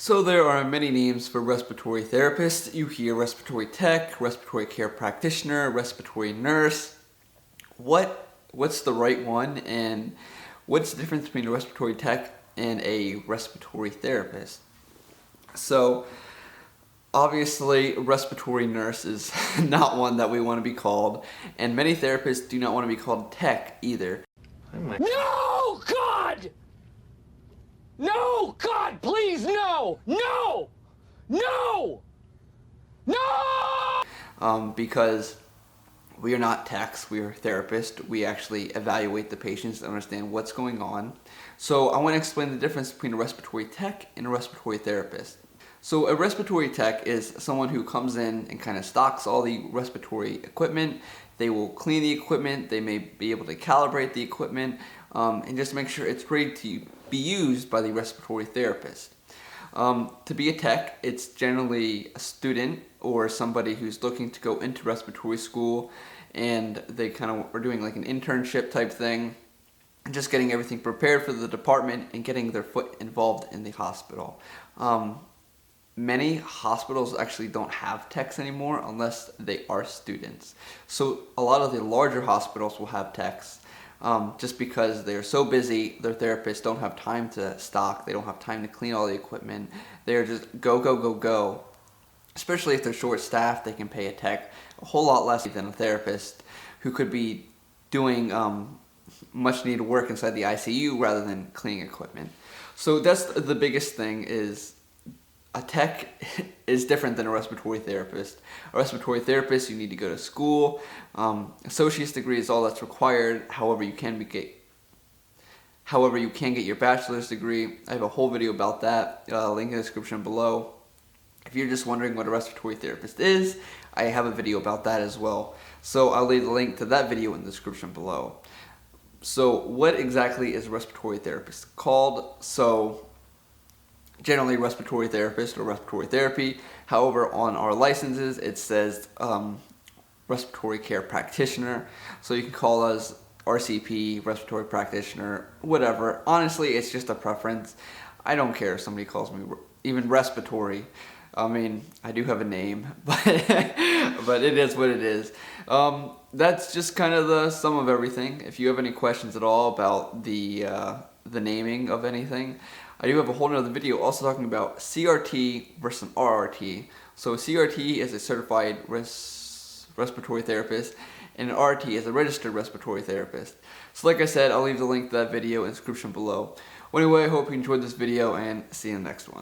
So there are many names for respiratory therapists. You hear respiratory tech, respiratory care practitioner, respiratory nurse. What's the right one, and what's the difference between a respiratory tech and a respiratory therapist? So obviously, respiratory nurse is not one that we want to be called, and many therapists do not want to be called tech either. No, God! No, God, please, no! No! No! No! Because we are not techs, we are therapists. We actually evaluate the patients to understand what's going on. So I want to explain the difference between a respiratory tech and a respiratory therapist. So a respiratory tech is someone who comes in and kind of stocks all the respiratory equipment. They will clean the equipment, they may be able to calibrate the equipment, and just make sure it's ready to be used by the respiratory therapist. To be a tech, it's generally a student or somebody who's looking to go into respiratory school, and they kind of are doing like an internship type thing, and just getting everything prepared for the department and getting their foot involved in the hospital. Many hospitals actually don't have techs anymore unless they are students. So a lot of the larger hospitals will have techs just because they're so busy, their therapists don't have time to stock, they don't have time to clean all the equipment. They're just go, go, go, go. Especially if they're short-staffed, they can pay a tech a whole lot less than a therapist who could be doing much needed work inside the ICU rather than cleaning equipment. So that's the biggest thing, is a tech is different than a respiratory therapist. A respiratory therapist, you need to go to school. Associate's degree is all that's required. However, you can get your bachelor's degree. I have a whole video about that, link in the description below. If you're just wondering what a respiratory therapist is, I have a video about that as well. So I'll leave the link to that video in the description below. So what exactly is a respiratory therapist called? So generally respiratory therapist or respiratory therapy. However, on our licenses it says respiratory care practitioner. So you can call us RCP, respiratory practitioner, whatever. Honestly, it's just a preference. I don't care if somebody calls me even respiratory. I mean, I do have a name, but it is what it is. That's just kind of the sum of everything. If you have any questions at all about the naming of anything, I do have a whole nother video also talking about CRT versus RRT. So CRT is a certified respiratory therapist, and an RT is a registered respiratory therapist. So like I said, I'll leave the link to that video in the description below. Well, anyway, I hope you enjoyed this video, and see you in the next one.